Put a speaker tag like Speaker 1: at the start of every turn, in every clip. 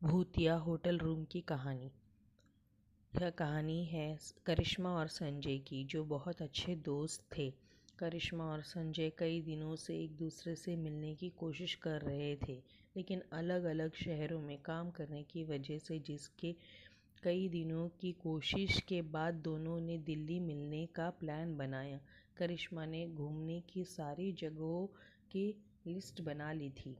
Speaker 1: भूतिया hotel room की कहानी। यह कहानी है करिश्मा और संजय की, जो बहुत अच्छे दोस्त थे। करिश्मा और संजय कई दिनों से एक दूसरे से मिलने की कोशिश कर रहे थे, लेकिन अलग अलग शहरों में काम करने की वजह से जिसके कई दिनों की कोशिश के बाद दोनों ने दिल्ली मिलने का प्लान बनाया। करिश्मा ने घूमने की सारी जगहों की लिस्ट बना ली थी।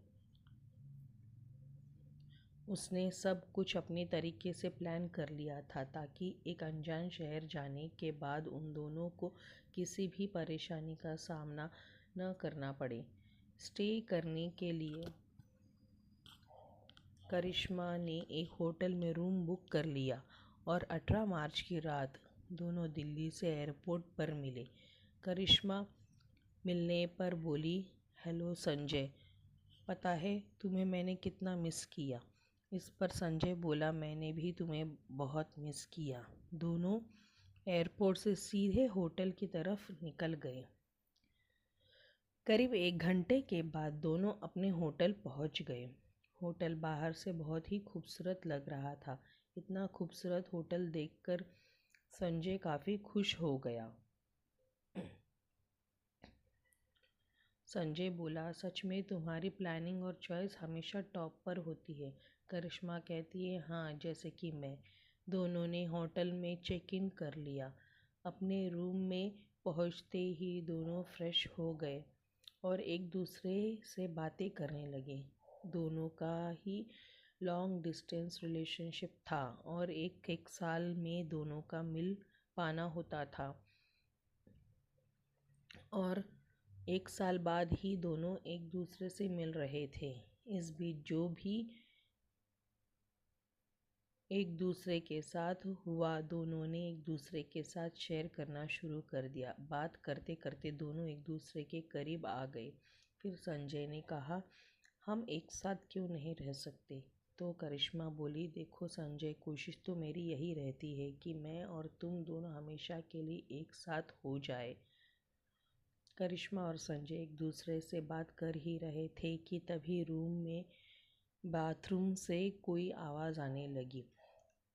Speaker 1: उसने सब कुछ अपने तरीके से प्लान कर लिया था ताकि एक अनजान शहर जाने के बाद उन दोनों को किसी भी परेशानी का सामना न करना पड़े। स्टे करने के लिए करिश्मा ने एक होटल में रूम बुक कर लिया और 18 मार्च की रात दोनों दिल्ली से एयरपोर्ट पर मिले। करिश्मा मिलने पर बोली, हेलो संजय, पता है तुम्हें मैंने कितना मिस किया। इस पर संजय बोला, मैंने भी तुम्हें बहुत मिस किया। दोनों एयरपोर्ट से सीधे होटल की तरफ निकल गए। करीब 1 घंटे के बाद दोनों अपने होटल पहुंच गए। होटल बाहर से बहुत ही खूबसूरत लग रहा था। इतना खूबसूरत होटल देखकर संजय काफ़ी खुश हो गया। संजय बोला, सच में तुम्हारी प्लानिंग और चॉइस हमेशा टॉप पर होती है। करिश्मा कहती है, हाँ, जैसे कि मैं। दोनों ने होटल में चेक इन कर लिया। अपने रूम में पहुंचते ही दोनों फ्रेश हो गए और एक दूसरे से बातें करने लगे। दोनों का ही लॉन्ग डिस्टेंस रिलेशनशिप था और एक साल में दोनों का मिल पाना होता था और 1 साल बाद ही दोनों एक दूसरे से मिल रहे थे। इस बीच जो भी एक दूसरे के साथ हुआ, दोनों ने एक दूसरे के साथ शेयर करना शुरू कर दिया। बात करते करते दोनों एक दूसरे के करीब आ गए। फिर संजय ने कहा, हम एक साथ क्यों नहीं रह सकते? तो करिश्मा बोली, देखो संजय, कोशिश तो मेरी यही रहती है कि मैं और तुम दोनों हमेशा के लिए एक साथ हो जाए। करिश्मा और संजय एक दूसरे से बात कर ही रहे थे कि तभी रूम में बाथरूम से कोई आवाज़ आने लगी।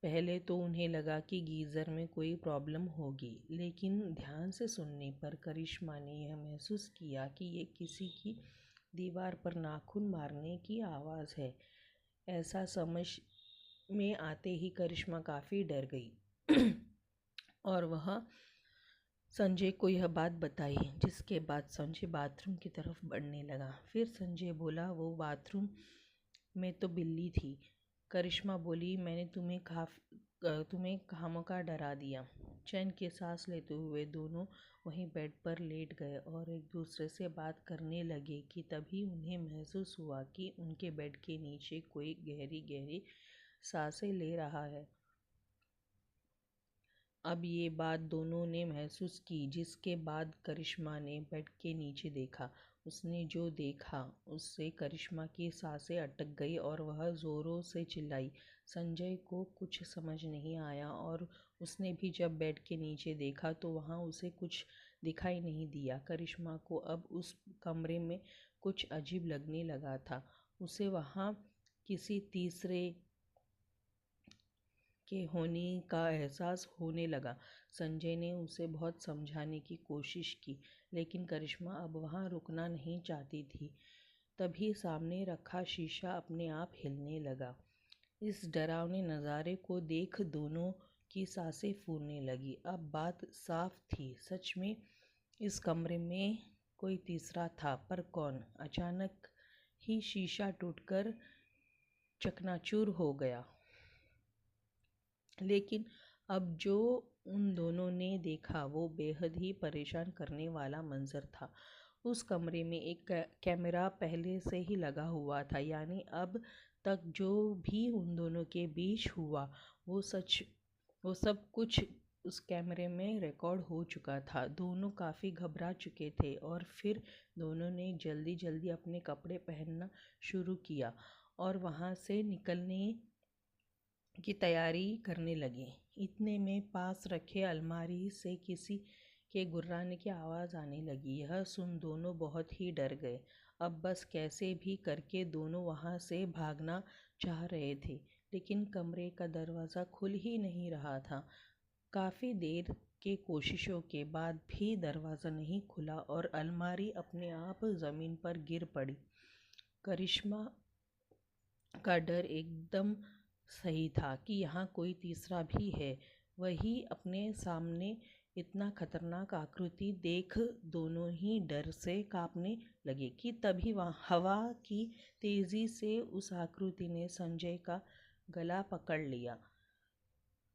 Speaker 1: पहले तो उन्हें लगा कि गीज़र में कोई प्रॉब्लम होगी, लेकिन ध्यान से सुनने पर करिश्मा ने यह महसूस किया कि ये किसी की दीवार पर नाखून मारने की आवाज़ है। ऐसा समझ में आते ही करिश्मा काफ़ी डर गई और वह संजय को यह बात बताई, जिसके बाद संजय बाथरूम की तरफ बढ़ने लगा। फिर संजय बोला, वो बाथरूम में तो बिल्ली थी। करिश्मा बोली, मैंने तुम्हें खामखा डरा दिया। चैन की सांस लेते हुए दोनों वहीं बेड पर लेट गए और एक दूसरे से बात करने लगे कि तभी उन्हें महसूस हुआ कि उनके बेड के नीचे कोई गहरी गहरी सांसें ले रहा है। अब ये बात दोनों ने महसूस की, जिसके बाद करिश्मा ने बेड के नीचे देखा। उसने जो देखा उससे करिश्मा की सांसें अटक गई और वह ज़ोरों से चिल्लाई। संजय को कुछ समझ नहीं आया और उसने भी जब बेड के नीचे देखा तो वहाँ उसे कुछ दिखाई नहीं दिया। करिश्मा को अब उस कमरे में कुछ अजीब लगने लगा था। उसे वहाँ किसी तीसरे के होने का एहसास होने लगा। संजय ने उसे बहुत समझाने की कोशिश की, लेकिन करिश्मा अब वहाँ रुकना नहीं चाहती थी। तभी सामने रखा शीशा अपने आप हिलने लगा। इस डरावने नज़ारे को देख दोनों की सांसें फूलने लगी। अब बात साफ थी, सच में इस कमरे में कोई तीसरा था, पर कौन? अचानक ही शीशा टूटकर चकनाचूर हो गया। लेकिन अब जो उन दोनों ने देखा वो बेहद ही परेशान करने वाला मंजर था। उस कमरे में एक कैमरा पहले से ही लगा हुआ था, यानी अब तक जो भी उन दोनों के बीच हुआ वो सब कुछ उस कैमरे में रिकॉर्ड हो चुका था। दोनों काफ़ी घबरा चुके थे और फिर दोनों ने जल्दी जल्दी अपने कपड़े पहनना शुरू किया और वहाँ से निकलने की तैयारी करने लगे। इतने में पास रखे अलमारी से किसी के गुर्राने की आवाज़ आने लगी। यह सुन दोनों बहुत ही डर गए। अब बस कैसे भी करके दोनों वहाँ से भागना चाह रहे थे, लेकिन कमरे का दरवाज़ा खुल ही नहीं रहा था। काफ़ी देर के कोशिशों के बाद भी दरवाज़ा नहीं खुला और अलमारी अपने आप ज़मीन पर गिर पड़ी। करिश्मा का डर एकदम सही था कि यहाँ कोई तीसरा भी है। वही अपने सामने इतना खतरनाक आकृति देख दोनों ही डर से कांपने लगे कि तभी वहाँ हवा की तेज़ी से उस आकृति ने संजय का गला पकड़ लिया।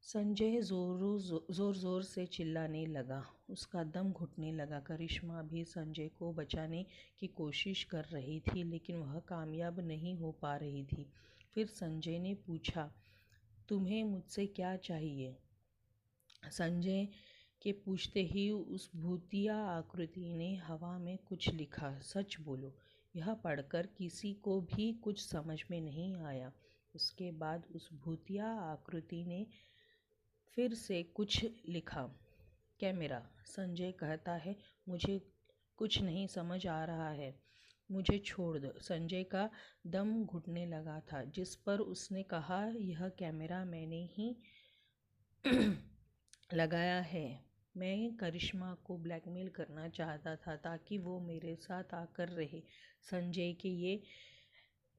Speaker 1: संजय जोर जोर से चिल्लाने लगा, उसका दम घुटने लगा। करिश्मा भी संजय को बचाने की कोशिश कर रही थी, लेकिन वह कामयाब नहीं हो पा रही थी। फिर संजय ने पूछा, तुम्हें मुझसे क्या चाहिए? संजय के पूछते ही उस भूतिया आकृति ने हवा में कुछ लिखा, सच बोलो। यह पढ़कर किसी को भी कुछ समझ में नहीं आया। उसके बाद उस भूतिया आकृति ने फिर से कुछ लिखा, कैमरा। संजय कहता है, मुझे कुछ नहीं समझ आ रहा है, मुझे छोड़ दो। संजय का दम घुटने लगा था। जिस पर उसने कहा, यह कैमरा मैंने ही लगाया है। मैं करिश्मा को ब्लैकमेल करना चाहता था ताकि वो मेरे साथ आकर रहे।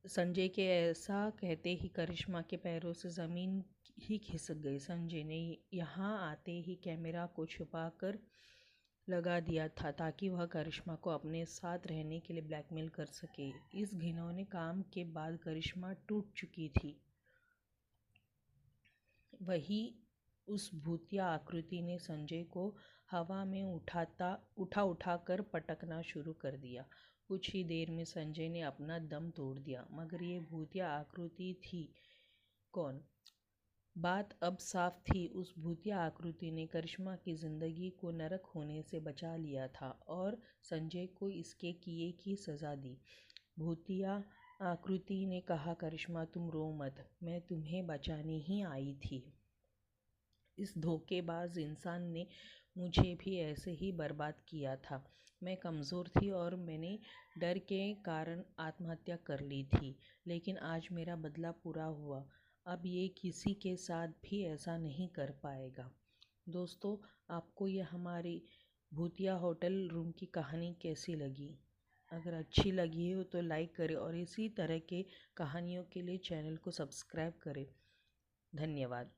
Speaker 1: संजय के ऐसा कहते ही करिश्मा के पैरों से ज़मीन ही खिसक गई। संजय ने यहाँ आते ही कैमरा को छुपा कर लगा दिया था ताकि वह करिश्मा को अपने साथ रहने के लिए ब्लैकमेल कर सके। इस घिनौने काम के बाद करिश्मा टूट चुकी थी। वही उस भूतिया आकृति ने संजय को हवा में उठा कर पटकना शुरू कर दिया। कुछ ही देर में संजय ने अपना दम तोड़ दिया। मगर ये भूतिया आकृति थी कौन? बात अब साफ थी। उस भूतिया आकृति ने करिश्मा की जिंदगी को नरक होने से बचा लिया था और संजय को इसके किए की सज़ा दी। भूतिया आकृति ने कहा, करिश्मा तुम रो मत, मैं तुम्हें बचाने ही आई थी। इस धोखेबाज इंसान ने मुझे भी ऐसे ही बर्बाद किया था। मैं कमज़ोर थी और मैंने डर के कारण आत्महत्या कर ली थी, लेकिन आज मेरा बदला पूरा हुआ। अब ये किसी के साथ भी ऐसा नहीं कर पाएगा। दोस्तों, आपको ये हमारी भूतिया होटल रूम की कहानी कैसी लगी? अगर अच्छी लगी हो तो लाइक करें और इसी तरह के कहानियों के लिए चैनल को सब्सक्राइब करें। धन्यवाद।